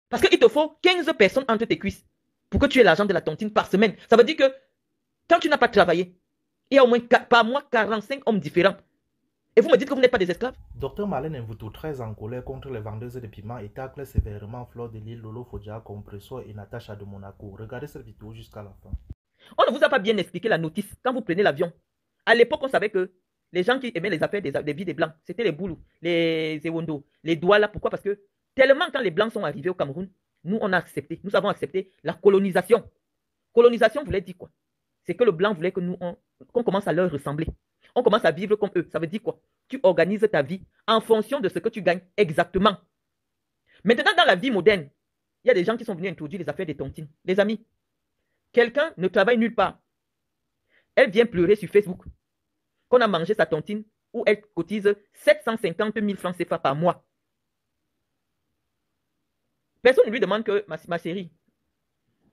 Parce qu'il te faut 15 personnes entre tes cuisses pour que tu aies l'argent de la tontine par semaine. Ça veut dire que quand tu n'as pas travaillé, il y a au moins par mois 45 hommes différents. Et vous me dites que vous n'êtes pas des esclaves? Docteur Marlène Mvuto, très en colère contre les vendeuses de piments, et tacle sévèrement Fleur de Lille, Lolo Fodja, Compresso et Natacha de Monaco. Regardez cette vidéo jusqu'à la fin. On ne vous a pas bien expliqué la notice quand vous prenez l'avion. À l'époque, on savait que les gens qui aimaient les affaires des vies des Blancs, c'était les Boulous, les Ewondo, les Douala. Pourquoi? Parce que tellement quand les Blancs sont arrivés au Cameroun, nous, on a accepté, nous avons accepté la colonisation. Colonisation voulait dire quoi? C'est que le Blanc voulait que nous, qu'on commence à leur ressembler. On commence à vivre comme eux. Ça veut dire quoi? Tu organises ta vie en fonction de ce que tu gagnes exactement. Maintenant, dans la vie moderne, il y a des gens qui sont venus introduire les affaires des tontines. Les amis, quelqu'un ne travaille nulle part. Elle vient pleurer sur Facebook qu'on a mangé sa tontine où elle cotise 750 000 francs CFA par mois. Personne ne lui demande que, ma chérie,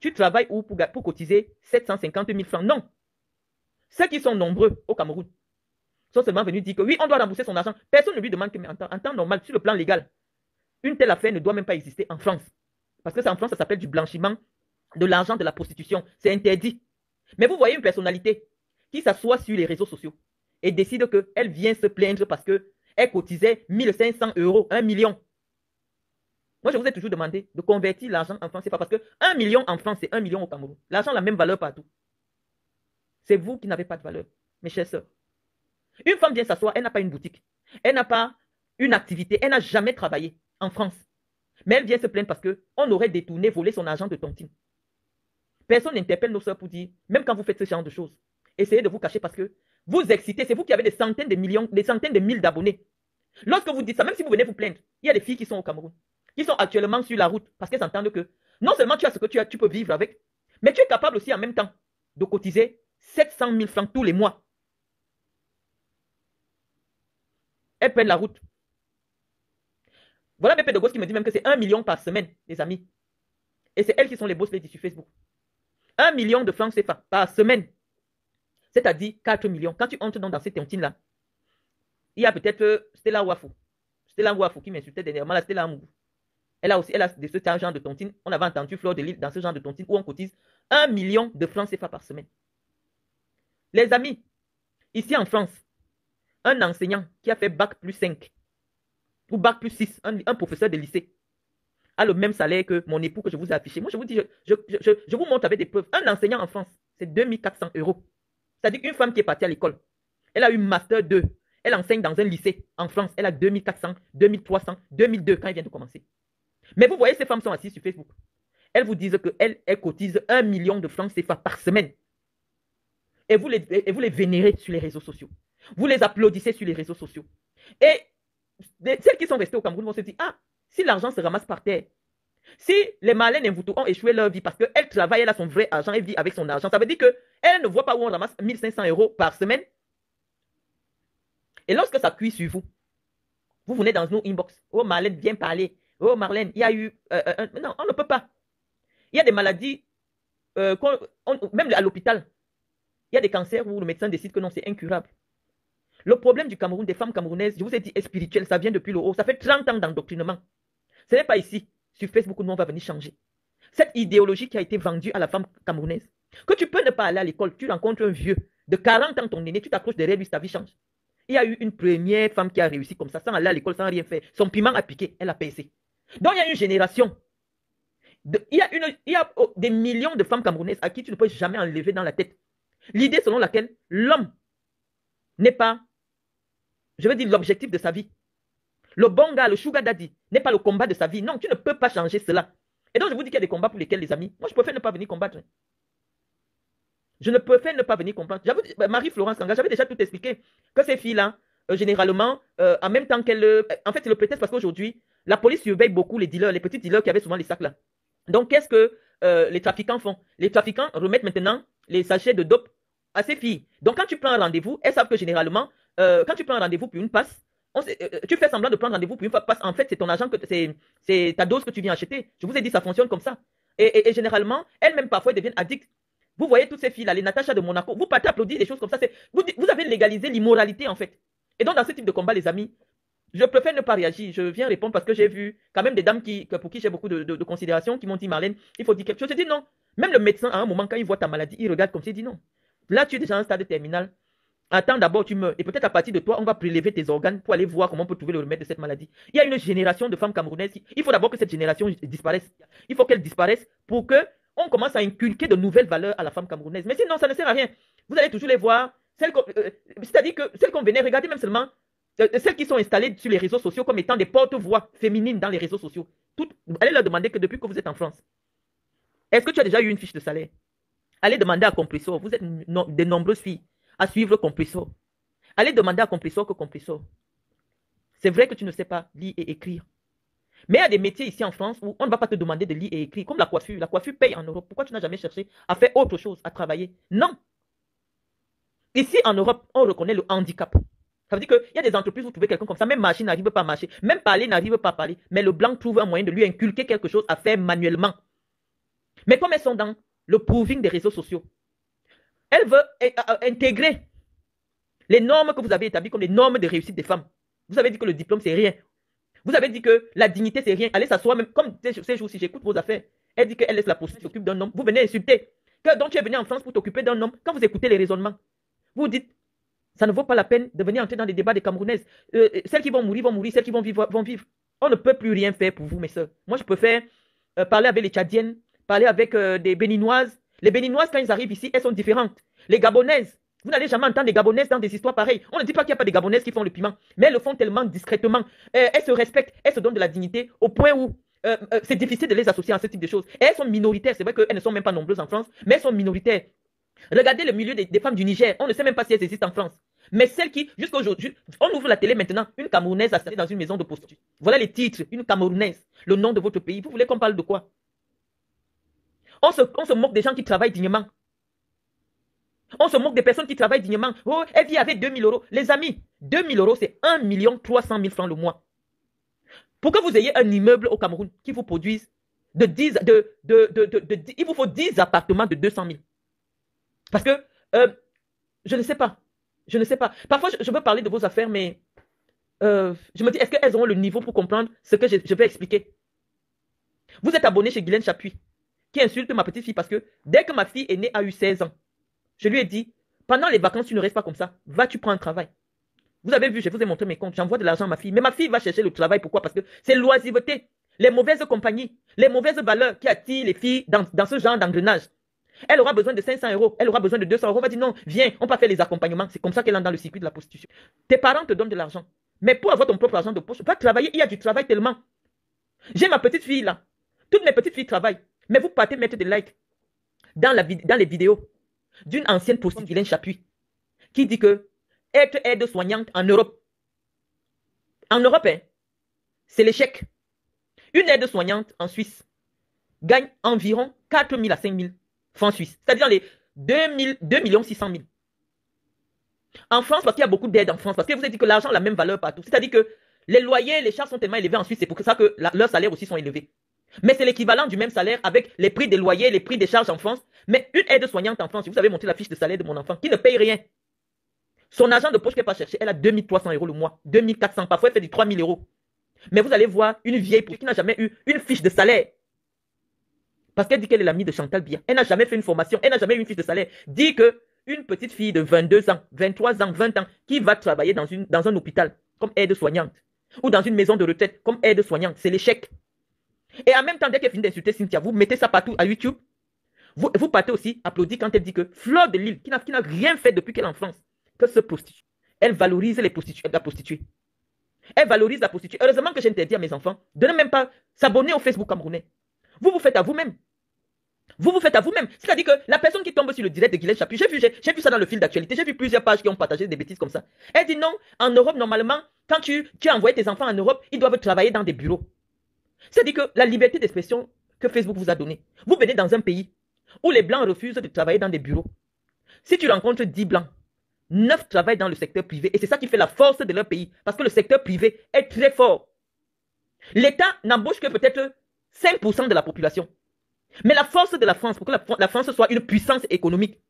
tu travailles où pour cotiser 750 000 francs? Non. Ceux qui sont nombreux au Cameroun sont seulement venus dire que oui, on doit rembourser son argent. Personne ne lui demande que, mais en temps normal, sur le plan légal, une telle affaire ne doit même pas exister en France. Parce que en France, ça s'appelle du blanchiment de l'argent de la prostitution. C'est interdit. Mais vous voyez une personnalité qui s'assoit sur les réseaux sociaux et décide qu'elle vient se plaindre parce qu'elle cotisait 1500 euros, 1 million. Moi, je vous ai toujours demandé de convertir l'argent en francs. C'est pas parce que 1 million en France, c'est 1 million au Cameroun. L'argent a la même valeur partout. C'est vous qui n'avez pas de valeur, mes chères sœurs. Une femme vient s'asseoir, elle n'a pas une boutique. Elle n'a pas une activité. Elle n'a jamais travaillé en France. Mais elle vient se plaindre parce qu'on aurait détourné, volé son argent de tontine. Personne n'interpelle nos sœurs pour dire, même quand vous faites ce genre de choses, essayez de vous cacher parce que vous excitez. C'est vous qui avez des centaines de millions, des centaines de mille d'abonnés. Lorsque vous dites ça, même si vous venez vous plaindre, il y a des filles qui sont au Cameroun, qui sont actuellement sur la route parce qu'elles entendent que non seulement tu as ce que tu peux vivre avec, mais tu es capable aussi en même temps de cotiser 700 000 francs tous les mois. Elles prennent la route. Voilà BP de Gauche qui me dit même que c'est 1 million par semaine, les amis. Et c'est elles qui sont les boss ladies sur Facebook. 1 million de francs CFA par semaine. C'est-à-dire 4 millions. Quand tu entres dans cette tontine-là, il y a peut-être Stella Wafou. Stella Wafou qui m'insultait dernièrement, la Stella Amougou. Elle a de ce genre de tontine. On avait entendu Fleur de Lille dans ce genre de tontine où on cotise 1 million de francs CFA par semaine. Les amis, ici en France, un enseignant qui a fait bac plus 5 ou bac plus 6, un professeur de lycée, a le même salaire que mon époux que je vous ai affiché. Moi, je vous dis, je vous montre avec des preuves. Un enseignant en France, c'est 2400 euros. C'est-à-dire qu'une femme qui est partie à l'école, elle a eu Master 2, elle enseigne dans un lycée en France, elle a 2400, 2300, 2002 quand elle vient de commencer. Mais vous voyez, ces femmes sont assises sur Facebook. Elles vous disent qu'elles cotisent 1 million de francs CFA par semaine. Et vous les vénérez sur les réseaux sociaux. Vous les applaudissez sur les réseaux sociaux. Et celles qui sont restées au Cameroun vont se dire, ah, si l'argent se ramasse par terre, si les Marlène Mvuto ont échoué leur vie parce qu'elle travaille, elle a son vrai argent, elle vit avec son argent, ça veut dire qu'elle ne voit pas où on ramasse 1500 euros par semaine. Et lorsque ça cuit sur vous, vous venez dans nos inbox. Oh Marlène, viens parler. Oh Marlène, il y a eu... non, on ne peut pas. Il y a des maladies, même à l'hôpital, il y a des cancers où le médecin décide que non, c'est incurable. Le problème du Cameroun, des femmes camerounaises, je vous ai dit, est spirituel, ça vient depuis le haut. Ça fait 30 ans d'endoctrinement. Ce n'est pas ici, sur Facebook, où nous on va venir changer. Cette idéologie qui a été vendue à la femme camerounaise, que tu peux ne pas aller à l'école, tu rencontres un vieux de 40 ans, ton aîné, tu t'accroches derrière lui, ta vie change. Il y a eu une première femme qui a réussi comme ça, sans aller à l'école, sans rien faire. Son piment a piqué, elle a baissé. Donc il y a une génération. Il y a des millions de femmes camerounaises à qui tu ne peux jamais enlever dans la tête l'idée selon laquelle l'homme n'est pas, je veux dire, l'objectif de sa vie. Le bon gars, le sugar daddy, n'est pas le combat de sa vie. Non, tu ne peux pas changer cela. Et donc, je vous dis qu'il y a des combats pour lesquels, les amis, moi, je préfère ne pas venir combattre. Je ne préfère ne pas venir combattre. Marie-Florence Kanga, j'avais déjà tout expliqué, que ces filles-là, généralement, en même temps qu'elles... en fait, c'est le prétexte parce qu'aujourd'hui, la police surveille beaucoup les dealers, les petits dealers qui avaient souvent les sacs là. Donc, qu'est-ce que les trafiquants font? Les trafiquants remettent maintenant les sachets de dope à ces filles. Donc, quand tu prends un rendez-vous, elles savent que généralement, quand tu prends un rendez-vous pour une passe, tu fais semblant de prendre rendez-vous pour une passe. En fait, c'est ton argent, c'est ta dose que tu viens acheter. Je vous ai dit, ça fonctionne comme ça. Et généralement, elles-mêmes parfois deviennent addictes. Vous voyez toutes ces filles-là, les Natacha de Monaco, vous partez applaudir des choses comme ça. Vous avez légalisé l'immoralité en fait. Et donc, dans ce type de combat, les amis, Je préfère ne pas réagir. Je viens répondre parce que j'ai vu quand même des dames pour qui j'ai beaucoup de considération qui m'ont dit, Marlène, il faut dire quelque chose. Je dis non. Même le médecin, à un moment, quand il voit ta maladie, il regarde comme ça, il dit non. Là, tu es déjà à un stade terminal. Attends d'abord, tu meurs. Et peut-être à partir de toi, on va prélever tes organes pour aller voir comment on peut trouver le remède de cette maladie. Il y a une génération de femmes camerounaises. Il faut d'abord que cette génération disparaisse. Il faut qu'elle disparaisse pour que on commence à inculquer de nouvelles valeurs à la femme camerounaise. Mais sinon, ça ne sert à rien. Vous allez toujours les voir. C'est-à-dire que celles qu'on venait regarder même seulement, celles qui sont installées sur les réseaux sociaux comme étant des porte-voix féminines dans les réseaux sociaux. Allez leur demander que depuis que vous êtes en France, est-ce que tu as déjà eu une fiche de salaire? Allez demander à Compressor. Vous êtes de nombreuses filles à suivre Compressor. Allez demander à Compressor que Compressor. C'est vrai que tu ne sais pas lire et écrire. Mais il y a des métiers ici en France où on ne va pas te demander de lire et écrire, comme la coiffure. La coiffure paye en Europe. Pourquoi tu n'as jamais cherché à faire autre chose, à travailler? Non. Ici en Europe, on reconnaît le handicap. Ça veut dire qu'il y a des entreprises où vous trouvez quelqu'un comme ça, même marcher n'arrive pas à marcher, même parler n'arrive pas à parler, mais le blanc trouve un moyen de lui inculquer quelque chose à faire manuellement. Mais comme elles sont dans le proving des réseaux sociaux, elle veut intégrer les normes que vous avez établies comme les normes de réussite des femmes. Vous avez dit que le diplôme, c'est rien. Vous avez dit que la dignité, c'est rien. Allez s'asseoir même. Comme ces jours-ci, j'écoute vos affaires. Elle dit qu'elle laisse la prostitution s'occupe d'un homme. Vous venez insulter. Donc tu es venu en France pour t'occuper d'un homme. Quand vous écoutez les raisonnements, vous dites, ça ne vaut pas la peine de venir entrer dans des débats des Camerounaises. Celles qui vont mourir, celles qui vont vivre, vont vivre. On ne peut plus rien faire pour vous, mes soeurs. Moi, je préfère parler avec les Tchadiennes, parler avec des Béninoises. Les Béninoises, quand ils arrivent ici, elles sont différentes. Les Gabonaises, vous n'allez jamais entendre des Gabonaises dans des histoires pareilles. On ne dit pas qu'il n'y a pas des Gabonaises qui font le piment, mais elles le font tellement discrètement. Elles se respectent, elles se donnent de la dignité au point où c'est difficile de les associer à ce type de choses. Et elles sont minoritaires. C'est vrai qu'elles ne sont même pas nombreuses en France, mais elles sont minoritaires. Regardez le milieu des femmes du Niger. On ne sait même pas si elles existent en France. Mais celles qui, jusqu'à aujourd'hui, on ouvre la télé maintenant, une Camerounaise associée dans une maison de prostitution. Voilà les titres, une Camerounaise, le nom de votre pays. Vous voulez qu'on parle de quoi? On se moque des gens qui travaillent dignement. On se moque des personnes qui travaillent dignement. Oh, elle vit avec 2000 €. Les amis, 2000 €, c'est 1 300 000 francs le mois. Pour que vous ayez un immeuble au Cameroun qui vous produise il vous faut 10 appartements de 200 000. Parce que, je ne sais pas. Je ne sais pas. Parfois, je veux parler de vos affaires, mais je me dis, est-ce qu'elles auront le niveau pour comprendre ce que je vais expliquer? Vous êtes abonné chez Guylaine Chapuis, qui insulte ma petite fille parce que dès que ma fille est née, a eu 16 ans, je lui ai dit, pendant les vacances, tu ne restes pas comme ça. Va, tu prends un travail. Vous avez vu, je vous ai montré mes comptes. J'envoie de l'argent à ma fille. Mais ma fille va chercher le travail. Pourquoi? Parce que c'est l'oisiveté. Les mauvaises compagnies, les mauvaises valeurs qui attirent les filles dans ce genre d'engrenage. Elle aura besoin de 500 €. Elle aura besoin de 200 €. On va dire non, viens, on va faire les accompagnements. C'est comme ça qu'elle entre dans le circuit de la prostitution. Tes parents te donnent de l'argent. Mais pour avoir ton propre argent de poche, va travailler. Il y a du travail tellement. J'ai ma petite fille là. Toutes mes petites filles travaillent. Mais vous partez mettre des likes dans les vidéos d'une ancienne prostituée, Guylaine Chapuis, qui dit que être aide-soignante en Europe, hein, c'est l'échec. Une aide-soignante en Suisse gagne environ 4 000 à 5 000 francs suisses, c'est-à-dire les 2 600 000. En France, parce qu'il y a beaucoup d'aides en France, parce que vous avez dit que l'argent a la même valeur partout, c'est-à-dire que les loyers, les charges sont tellement élevés en Suisse, c'est pour ça que leurs salaires aussi sont élevés. Mais c'est l'équivalent du même salaire avec les prix des loyers, les prix des charges en France. Mais une aide-soignante en France, si vous avez montré la fiche de salaire de mon enfant, qui ne paye rien. Son argent de poche qu'elle va chercher, elle a 2 300 € le mois, 2 400, parfois elle fait du 3 000 €. Mais vous allez voir une vieille qui n'a jamais eu une fiche de salaire. Parce qu'elle dit qu'elle est l'amie de Chantal Biya. Elle n'a jamais fait une formation, elle n'a jamais eu une fiche de salaire. Dit que une petite fille de 22 ans, 23 ans, 20 ans, qui va travailler dans un hôpital comme aide-soignante, ou dans une maison de retraite comme aide-soignante, c'est l'échec. Et en même temps, dès qu'elle finit d'insulter Cynthia, vous mettez ça partout à YouTube. Vous partez aussi applaudir quand elle dit que Fleur de Lille, qui n'a rien fait depuis qu'elle est en France, que se prostitue. Elle valorise la prostituée. Elle valorise la prostituée. Heureusement que j'interdis à mes enfants de ne même pas s'abonner au Facebook camerounais. Vous vous faites à vous-même. Vous vous faites à vous-même. C'est-à-dire que la personne qui tombe sur le direct de Guylaine Chapuis, j'ai vu ça dans le fil d'actualité, j'ai vu plusieurs pages qui ont partagé des bêtises comme ça. Elle dit non, en Europe, normalement, quand tu as envoyé tes enfants en Europe, ils doivent travailler dans des bureaux. C'est-à-dire que la liberté d'expression que Facebook vous a donnée, vous venez dans un pays où les blancs refusent de travailler dans des bureaux. Si tu rencontres 10 blancs, 9 travaillent dans le secteur privé. Et c'est ça qui fait la force de leur pays. Parce que le secteur privé est très fort. L'État n'embauche que peut-être 5% de la population. Mais la force de la France, pour que la France soit une puissance économique,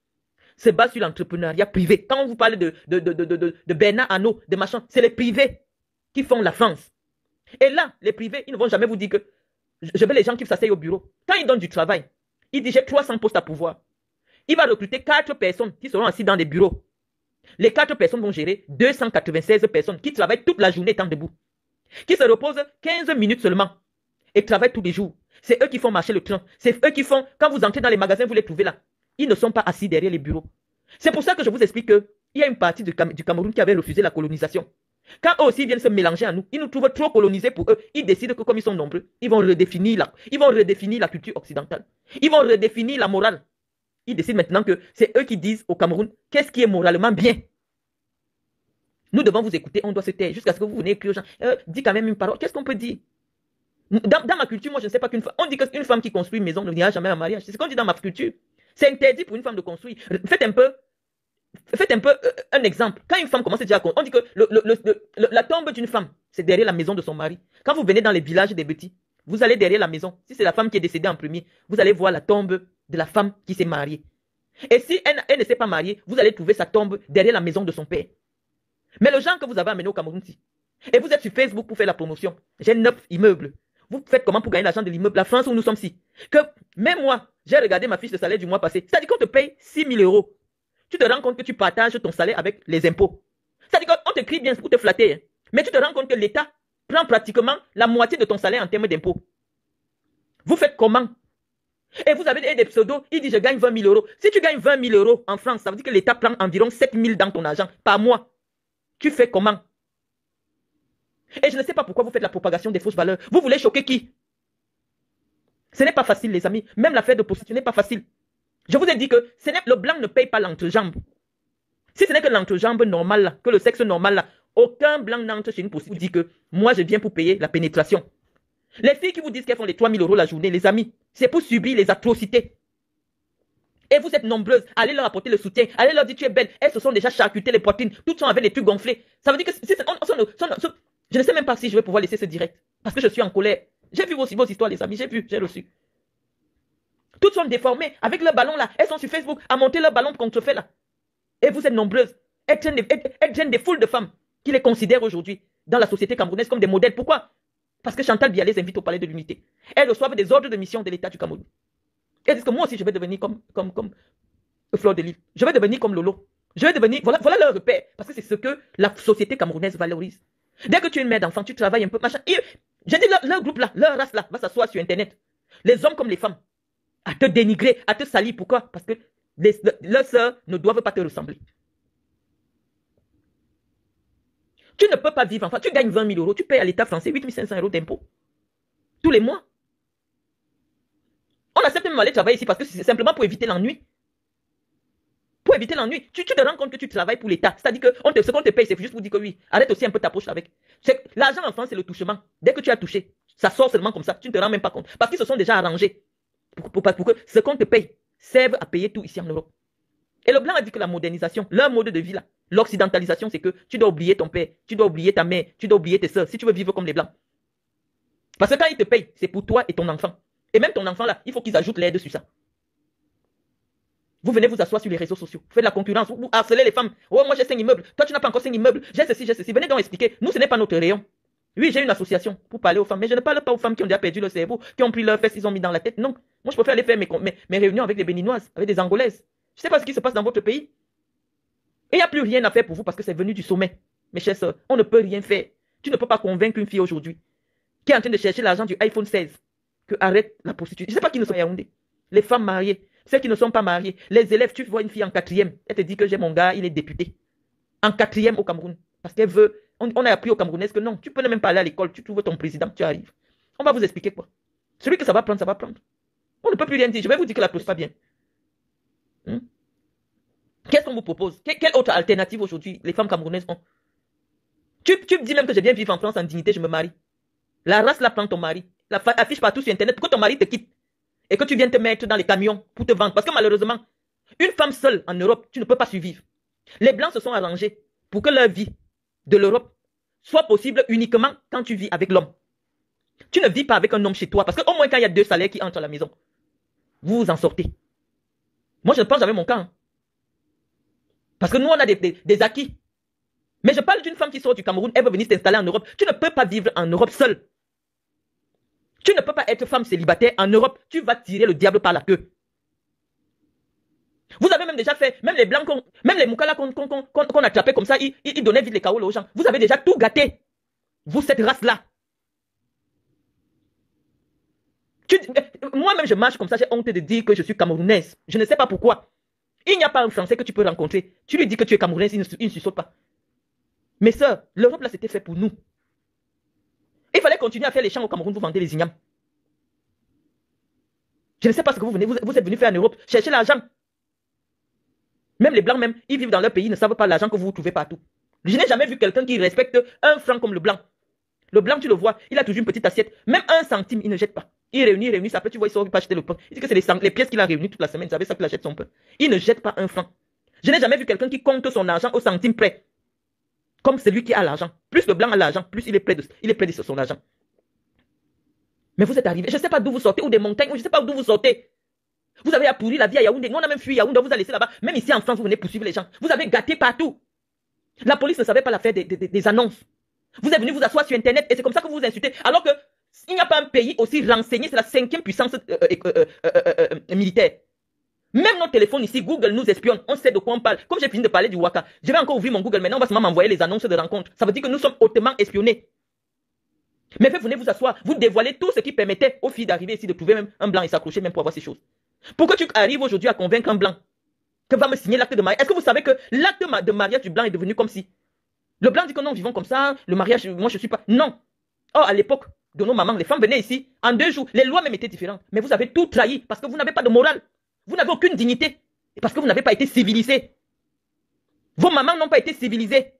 se base sur l'entrepreneuriat privé. Quand on vous parle de Bernard Arnault, de machin, c'est les privés qui font la France. Et là, les privés, ils ne vont jamais vous dire que je veux les gens qui s'asseyent au bureau. Quand ils donnent du travail, il dit j'ai 300 postes à pouvoir. Il va recruter 4 personnes qui seront assis dans des bureaux. Les 4 personnes vont gérer 296 personnes qui travaillent toute la journée étant debout. Qui se reposent 15 minutes seulement et travaillent tous les jours. C'est eux qui font marcher le train. C'est eux qui font, quand vous entrez dans les magasins, vous les trouvez là. Ils ne sont pas assis derrière les bureaux. C'est pour ça que je vous explique qu'il y a une partie du Cameroun qui avait refusé la colonisation. Quand eux aussi viennent se mélanger à nous, ils nous trouvent trop colonisés pour eux. Ils décident que comme ils sont nombreux, ils vont redéfinir la culture occidentale. Ils vont redéfinir la morale. Ils décident maintenant que c'est eux qui disent au Cameroun qu'est-ce qui est moralement bien. Nous devons vous écouter, on doit se taire jusqu'à ce que vous venez écrire aux gens. Dis quand même une parole. Qu'est-ce qu'on peut dire? Dans ma culture, moi je ne sais pas qu'une femme. On dit qu'une femme qui construit une maison ne n'ira jamais en mariage. C'est ce qu'on dit dans ma culture. C'est interdit pour une femme de construire. Faites un peu un exemple. Quand une femme commence déjà à construire, on dit que la tombe d'une femme, c'est derrière la maison de son mari. Quand vous venez dans les villages des petits, vous allez derrière la maison. Si c'est la femme qui est décédée en premier, vous allez voir la tombe de la femme qui s'est mariée. Et si elle ne s'est pas mariée, vous allez trouver sa tombe derrière la maison de son père. Mais le genre que vous avez amené au Cameroun, et vous êtes sur Facebook pour faire la promotion. J'ai 9 immeubles. Vous faites comment pour gagner l'argent de l'immeuble? La France où nous sommes si. Que même moi, j'ai regardé ma fiche de salaire du mois passé. C'est-à-dire qu'on te paye 6 000 €. Tu te rends compte que tu partages ton salaire avec les impôts. C'est-à-dire qu'on te crie bien pour te flatter. Hein. Mais tu te rends compte que l'État prend pratiquement la moitié de ton salaire en termes d'impôts. Vous faites comment? Et vous avez des pseudos, il dit je gagne 20 000 €. Si tu gagnes 20 000 € en France, ça veut dire que l'État prend environ 7 000 dans ton argent par mois. Tu fais comment? Et je ne sais pas pourquoi vous faites la propagation des fausses valeurs. Vous voulez choquer qui? Ce n'est pas facile, les amis. Même l'affaire de prostitution n'est pas facile. Je vous ai dit que le blanc ne paye pas l'entrejambe. Si ce n'est que l'entrejambe normale, là, que le sexe normal, là, aucun blanc n'entre chez une prostituée. Vous dit que moi, je viens pour payer la pénétration. Les filles qui vous disent qu'elles font les 3 000 € la journée, les amis, c'est pour subir les atrocités. Et vous êtes nombreuses, allez leur apporter le soutien, allez leur dire tu es belle. Elles se sont déjà charcutées les poitrines, toutes sont avec les trucs gonflés. Ça veut dire que je ne sais même pas si je vais pouvoir laisser ce direct. Parce que je suis en colère. J'ai vu vos histoires, les amis, j'ai reçu. Toutes sont déformées, avec leur ballon là. Elles sont sur Facebook à monter leur ballon contrefait là. Et vous êtes nombreuses. Elles gênent des foules de femmes qui les considèrent aujourd'hui dans la société camerounaise comme des modèles. Pourquoi? Parce que Chantal Biya les invite au palais de l'unité. Elles reçoivent des ordres de mission de l'État du Cameroun. Elles disent que moi aussi je vais devenir comme Fleur de Lys. Je vais devenir comme Lolo. Je vais devenir. Voilà leur repère. Parce que c'est ce que la société camerounaise valorise. Dès que tu es une mère d'enfant, tu travailles un peu, machin. J'ai dit leur groupe là, leur race là, va s'asseoir sur Internet. Les hommes comme les femmes. À te dénigrer, à te salir. Pourquoi? Parce que leurs sœurs ne doivent pas te ressembler. Tu ne peux pas vivre, enfin, tu gagnes 20 000 €, tu payes à l'État français 8 500 € d'impôts. Tous les mois. On accepte même aller travailler ici parce que c'est simplement pour éviter l'ennui. Pour éviter l'ennui. Tu te rends compte que tu travailles pour l'État. C'est-à-dire que ce qu'on te paye, c'est juste pour dire que oui, arrête aussi un peu ta poche avec. L'argent en France, c'est le touchement. Dès que tu as touché, ça sort seulement comme ça. Tu ne te rends même pas compte. Parce qu'ils se sont déjà arrangés pour que ce qu'on te paye serve à payer tout ici en Europe. Et le blanc a dit que la modernisation, leur mode de vie là, l'occidentalisation, c'est que tu dois oublier ton père, tu dois oublier ta mère, tu dois oublier tes soeurs, si tu veux vivre comme les blancs. Parce que quand ils te payent, c'est pour toi et ton enfant. Et même ton enfant là, il faut qu'ils ajoutent l'aide sur ça. Vous venez vous asseoir sur les réseaux sociaux, faites de la concurrence, vous harcelez les femmes. Oh, moi j'ai 5 immeubles, toi tu n'as pas encore 5 immeubles, j'ai ceci, j'ai ceci. Venez donc expliquer. Nous, ce n'est pas notre rayon. Oui, j'ai une association pour parler aux femmes, mais je ne parle pas aux femmes qui ont déjà perdu le cerveau, qui ont pris leurs fesses, ils ont mis dans la tête. Non. Moi, je préfère aller faire mes réunions avec des Béninoises, avec des Angolaises. Je ne sais pas ce qui se passe dans votre pays. Et il n'y a plus rien à faire pour vous parce que c'est venu du sommet. Mes chers soeurs, on ne peut rien faire. Tu ne peux pas convaincre une fille aujourd'hui qui est en train de chercher l'argent du iPhone 16 que arrête la prostitution. Je ne sais pas qui ne sont à Yaoundé. Les femmes mariées, celles qui ne sont pas mariées, les élèves, tu vois une fille en 4e, elle te dit que j'ai mon gars, il est député. En 4e au Cameroun. Parce qu'elle veut, on a appris aux Camerounaises que non, tu peux même pas aller à l'école, tu trouves ton président, tu arrives. On va vous expliquer quoi. Celui que ça va prendre, ça va prendre. On ne peut plus rien dire. Je vais vous dire que la chose pas bien. Qu'est-ce qu'on vous propose? Quelle autre alternative aujourd'hui les femmes camerounaises ont? Tu me dis même que je viens vivre en France en dignité, je me marie. La race là prend ton mari, affiche partout sur Internet pour que ton mari te quitte. Et que tu viennes te mettre dans les camions pour te vendre. Parce que malheureusement, une femme seule en Europe, tu ne peux pas survivre. Les Blancs se sont arrangés pour que leur vie de l'Europe soit possible uniquement quand tu vis avec l'homme. Tu ne vis pas avec un homme chez toi. Parce qu'au moins quand il y a 2 salaires qui entrent à la maison, vous vous en sortez. Moi, je ne pense jamais mon cas. Parce que nous, on a des acquis. Mais je parle d'une femme qui sort du Cameroun, elle veut venir s'installer en Europe. Tu ne peux pas vivre en Europe seule. Tu ne peux pas être femme célibataire en Europe. Tu vas tirer le diable par la queue. Vous avez même déjà fait, même les blancs, même les moukala qu'on attrapait comme ça, ils donnaient vite les kaoles aux gens. Vous avez déjà tout gâté. Vous, cette race-là. Moi-même, je marche comme ça, j'ai honte de dire que je suis camerounaise. Je ne sais pas pourquoi. Il n'y a pas un Français que tu peux rencontrer. Tu lui dis que tu es camerounaise, il ne se saute pas. Mais sœurs, l'Europe là, c'était fait pour nous. Il fallait continuer à faire les champs au Cameroun, vous vendez les ignames. Je ne sais pas ce que vous êtes venus faire en Europe. Cherchez l'argent. Même les blancs, même, ils vivent dans leur pays, ils ne savent pas l'argent que vous trouvez partout. Je n'ai jamais vu quelqu'un qui respecte un franc comme le blanc. Le blanc, tu le vois, il a toujours une petite assiette. Même 1 centime, il ne jette pas. Il réunit, ça peut, tu vois, il sort, il peut acheter le pain. Il dit que c'est les pièces qu'il a réunies toute la semaine, c'est avec ça qu'il achète son pain. Il ne jette pas un franc. Je n'ai jamais vu quelqu'un qui compte son argent au centime près. Comme celui qui a l'argent. Plus le blanc a l'argent, plus il est près de son argent. Mais vous êtes arrivés, je ne sais pas d'où vous sortez, ou des montagnes, ou je ne sais pas d'où vous sortez. Vous avez pourri la vie à Yaoundé. Nous, on a même fui Yaoundé, on vous a laissé là-bas. Même ici en France, vous venez poursuivre les gens. Vous avez gâté partout. La police ne savait pas la faire des annonces. Vous êtes venu vous asseoir sur Internet et c'est comme ça que vous vous insultez. Alors que il n'y a pas un pays aussi renseigné, c'est la 5e puissance militaire. Même nos téléphones ici, Google nous espionne. On sait de quoi on parle. Comme j'ai fini de parler du Waka, je vais encore ouvrir mon Google. Maintenant, on va seulement m'envoyer les annonces de rencontres. Ça veut dire que nous sommes hautement espionnés. Mais venez vous asseoir, vous dévoilez tout ce qui permettait aux filles d'arriver ici, de trouver même un blanc et s'accrocher même pour avoir ces choses. Pourquoi tu arrives aujourd'hui à convaincre un blanc que va me signer l'acte de mariage? Est-ce que vous savez que l'acte de mariage du blanc est devenu comme si le blanc dit que non, vivons comme ça, le mariage, moi je ne suis pas. Non. Oh, à l'époque de nos mamans, les femmes venaient ici, en 2 jours, les lois même étaient différentes. Mais vous avez tout trahi parce que vous n'avez pas de morale. Vous n'avez aucune dignité. Et parce que vous n'avez pas été civilisés. Vos mamans n'ont pas été civilisées.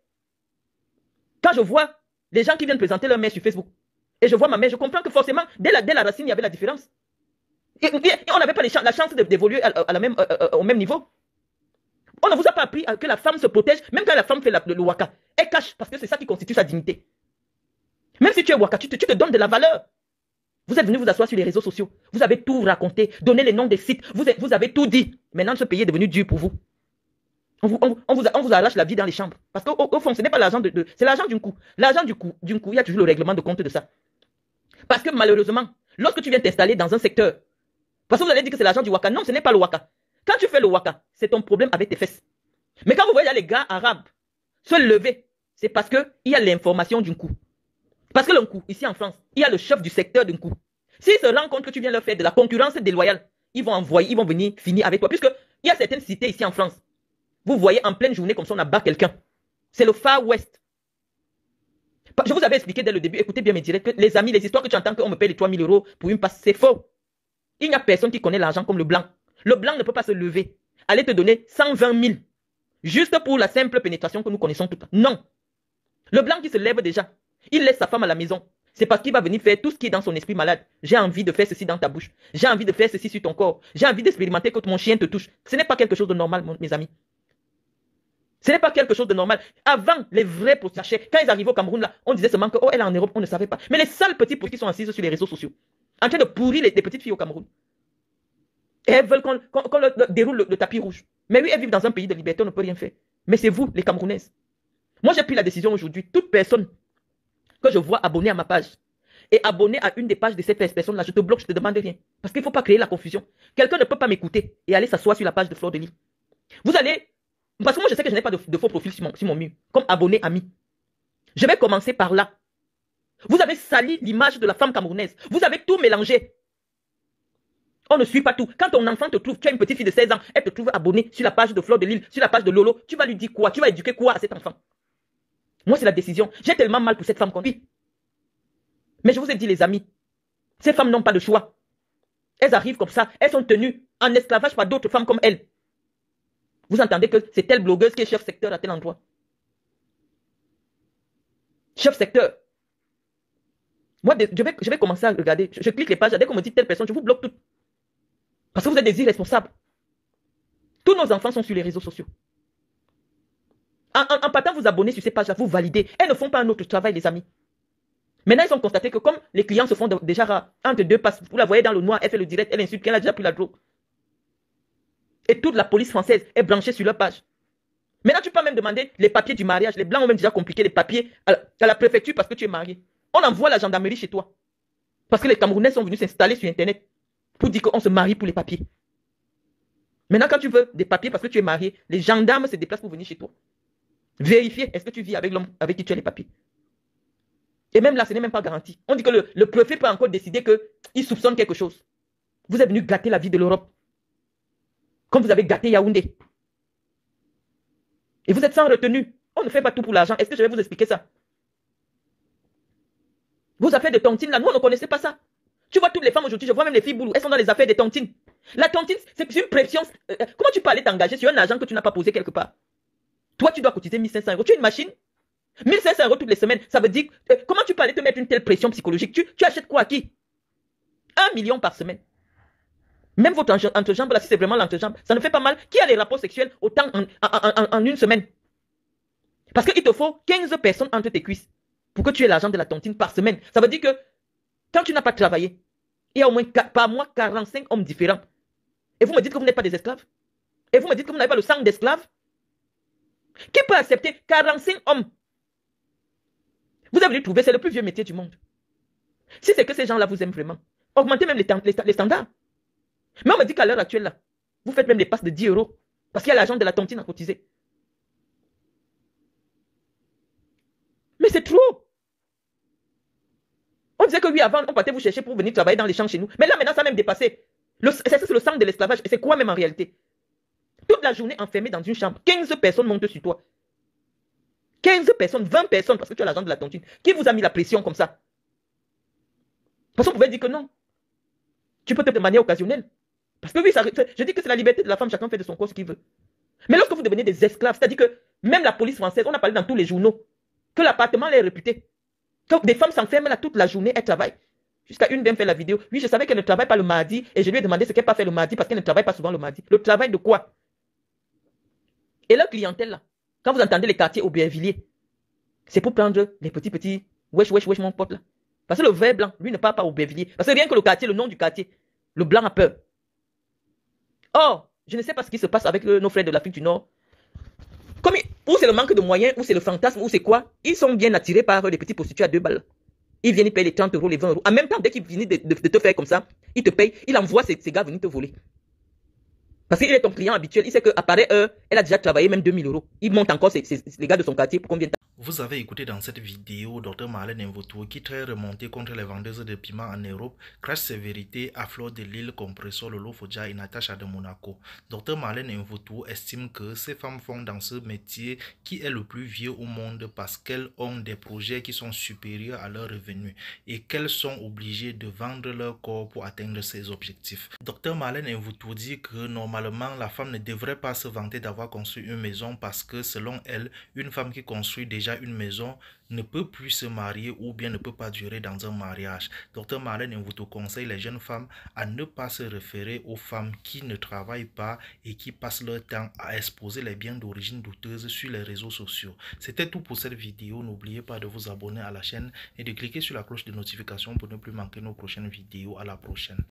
Quand je vois les gens qui viennent présenter leur mère sur Facebook, et je vois ma mère, je comprends que forcément, dès la racine, il y avait la différence. Et on n'avait pas la chance d'évoluer au même niveau. On ne vous a pas appris que la femme se protège, même quand la femme fait le waka. Elle cache, parce que c'est ça qui constitue sa dignité. Même si tu es waka, tu te donnes de la valeur. Vous êtes venu vous asseoir sur les réseaux sociaux. Vous avez tout raconté, donné les noms des sites. Vous avez tout dit. Maintenant, ce pays est devenu dur pour vous. On vous arrache la vie dans les chambres. Parce qu'au fond, ce n'est pas l'argent c'est l'argent d'une coup. L'argent d'une coup, il y a toujours le règlement de compte de ça. Parce que malheureusement, lorsque tu viens t'installer dans un secteur, parce que vous allez dire que c'est l'argent du waka. Non, ce n'est pas le waka. Quand tu fais le waka, c'est ton problème avec tes fesses. Mais quand vous voyez les gars arabes se lever, c'est parce qu'il y a l'information d'un coup. Parce que le coup, ici en France, il y a le chef du secteur d'un coup. S'ils se rendent compte que tu viens leur faire de la concurrence déloyale, ils vont venir finir avec toi. Puisqu'il y a certaines cités ici en France, vous voyez en pleine journée comme ça on abat quelqu'un. C'est le Far West. Je vous avais expliqué dès le début, écoutez bien mes directs, que les amis, les histoires que tu entends qu'on me paye les 3 000 € pour une passe, c'est faux. Il n'y a personne qui connaît l'argent comme le blanc. Le blanc ne peut pas se lever, aller te donner 120 000, juste pour la simple pénétration que nous connaissons tout. Non. Le blanc qui se lève déjà, il laisse sa femme à la maison. C'est parce qu'il va venir faire tout ce qui est dans son esprit malade. J'ai envie de faire ceci dans ta bouche. J'ai envie de faire ceci sur ton corps. J'ai envie d'expérimenter que mon chien te touche. Ce n'est pas quelque chose de normal, mes amis. Ce n'est pas quelque chose de normal. Avant, les vrais prostituées, quand ils arrivaient au Cameroun, là, on disait seulement que, oh, elle est en Europe, on ne savait pas. Mais les sales petits prostituées sont assises sur les réseaux sociaux, en train de pourrir les petites filles au Cameroun. Et elles veulent qu'on leur déroule le tapis rouge. Mais oui, elles vivent dans un pays de liberté, on ne peut rien faire. Mais c'est vous, les Camerounaises. Moi, j'ai pris la décision aujourd'hui. Toute personne que je vois abonner à ma page et abonner à une des pages de cette personne-là, je te bloque, je ne te demande rien. Parce qu'il ne faut pas créer la confusion. Quelqu'un ne peut pas m'écouter et aller s'asseoir sur la page de Fleur de Lys. Vous allez... Parce que moi, je sais que je n'ai pas de faux profil sur mon mur, comme abonné ami. Je vais commencer par là. Vous avez sali l'image de la femme camerounaise. Vous avez tout mélangé. On ne suit pas tout. Quand ton enfant te trouve, tu as une petite fille de 16 ans, elle te trouve abonné sur la page de Fleur de Lys, sur la page de Lolo, tu vas lui dire quoi? Tu vas éduquer quoi à cet enfant? Moi, c'est la décision. J'ai tellement mal pour cette femme qu'on dit. Mais je vous ai dit, les amis, ces femmes n'ont pas de choix. Elles arrivent comme ça, elles sont tenues en esclavage par d'autres femmes comme elles. Vous entendez que c'est telle blogueuse qui est chef secteur à tel endroit. Chef secteur. Moi, je vais commencer à regarder. Je clique les pages. Dès qu'on me dit telle personne, je vous bloque tout. Parce que vous êtes des irresponsables. Tous nos enfants sont sur les réseaux sociaux. En partant vous abonner sur ces pages-là, vous validez. Elles ne font pas un autre travail, les amis. Maintenant, ils ont constaté que comme les clients se font déjà rares, entre deux passes, vous la voyez dans le noir, elle fait le direct, elle insulte, qu'elle a déjà pris la drogue. Et toute la police française est branchée sur leur page. Maintenant, tu peux même demander les papiers du mariage. Les Blancs ont même déjà compliqué les papiers à la préfecture parce que tu es marié. On envoie la gendarmerie chez toi. Parce que les Camerounais sont venus s'installer sur Internet pour dire qu'on se marie pour les papiers. Maintenant, quand tu veux des papiers parce que tu es marié, les gendarmes se déplacent pour venir chez toi. Vérifier, est-ce que tu vis avec l'homme avec qui tu as les papiers. Et même là, ce n'est même pas garanti. On dit que le préfet peut encore décider qu'il soupçonne quelque chose. Vous êtes venu gâter la vie de l'Europe. Comme vous avez gâté Yaoundé. Et vous êtes sans retenue. On ne fait pas tout pour l'argent. Est-ce que je vais vous expliquer ça? Vos affaires de tontine, là, nous, on ne connaissait pas ça. Tu vois toutes les femmes aujourd'hui, je vois même les filles boulot, elles sont dans les affaires de tontine. La tontine, c'est une pression. Comment tu peux aller t'engager sur un argent que tu n'as pas posé quelque part? Toi, tu dois cotiser 1500 euros. Tu as une machine? 1500 euros toutes les semaines. Ça veut dire, comment tu peux aller te mettre une telle pression psychologique? Tu achètes quoi à qui? 1 million par semaine. Même votre entrejambe, là, si c'est vraiment l'entrejambe, ça ne fait pas mal. Qui a les rapports sexuels autant en une semaine? Parce qu'il te faut 15 personnes entre tes cuisses pour que tu aies l'argent de la tontine par semaine. Ça veut dire que quand tu n'as pas travaillé, il y a au moins par mois 45 hommes différents. Et vous me dites que vous n'êtes pas des esclaves? Et vous me dites que vous n'avez pas le sang d'esclaves? Qui peut accepter 45 hommes? Vous avez dû trouver, c'est le plus vieux métier du monde. Si c'est que ces gens-là vous aiment vraiment, augmentez même les standards. Mais on me dit qu'à l'heure actuelle, là, vous faites même des passes de 10 euros parce qu'il y a l'argent de la tontine à cotiser. Mais c'est trop. On disait que oui, avant, on partait vous chercher pour venir travailler dans les champs chez nous. Mais là, maintenant, ça a même dépassé. C'est le sang de l'esclavage. Et c'est quoi même en réalité? Toute la journée enfermée dans une chambre. 15 personnes montent sur toi. 15 personnes, 20 personnes, parce que tu as l'argent de la tontine. Qui vous a mis la pression comme ça? Parce qu'on pouvait dire que non. Tu peux te de manière occasionnelle. Parce que oui, je dis que c'est la liberté de la femme, chacun fait de son corps ce qu'il veut. Mais lorsque vous devenez des esclaves, c'est-à-dire que même la police française, on a parlé dans tous les journaux, que l'appartement est réputé. Que des femmes s'enferment là toute la journée, elles travaillent. Jusqu'à une dame fait la vidéo. Oui, je savais qu'elle ne travaille pas le mardi et je lui ai demandé ce qu'elle n'a pas fait le mardi parce qu'elle ne travaille pas souvent le mardi. Le travail de quoi? Et leur clientèle là, quand vous entendez les quartiers Aubervilliers, c'est pour prendre les petits, wesh, wesh, wesh, mon pote là. Parce que le vert blanc, lui ne parle pas Aubervilliers. Parce que rien que le quartier, le nom du quartier, le blanc a peur. Or, je ne sais pas ce qui se passe avec nos frères de l'Afrique du Nord. Ou c'est le manque de moyens, ou c'est le fantasme, ou c'est quoi? Ils sont bien attirés par les petits prostitués à 2 balles. Ils viennent, ils payent les 30 euros, les 20 euros. En même temps, dès qu'ils finissent de te faire comme ça, ils te payent, il envoie ces gars venir te voler. Parce qu'il est ton client habituel, il sait qu'après elle a déjà travaillé même 2000 euros. Il monte encore les gars de son quartier pour combien de temps? Vous avez écouté dans cette vidéo Dr Marlène Mvoutoué qui très remonté contre les vendeuses de piments en Europe, crache ses vérités à fleur de l'île Compressor, Lolo Fodja et Natacha de Monaco. Dr Marlène Mvoutoué estime que ces femmes font dans ce métier qui est le plus vieux au monde parce qu'elles ont des projets qui sont supérieurs à leurs revenus et qu'elles sont obligées de vendre leur corps pour atteindre ces objectifs. Dr Marlène Mvoutoué dit que normalement la femme ne devrait pas se vanter d'avoir construit une maison parce que selon elle, une femme qui construit déjà une maison ne peut plus se marier ou bien ne peut pas durer dans un mariage. Dr Marlène Mvoutoué conseille les jeunes femmes à ne pas se référer aux femmes qui ne travaillent pas et qui passent leur temps à exposer les biens d'origine douteuse sur les réseaux sociaux. C'était tout pour cette vidéo. N'oubliez pas de vous abonner à la chaîne et de cliquer sur la cloche de notification pour ne plus manquer nos prochaines vidéos. À la prochaine.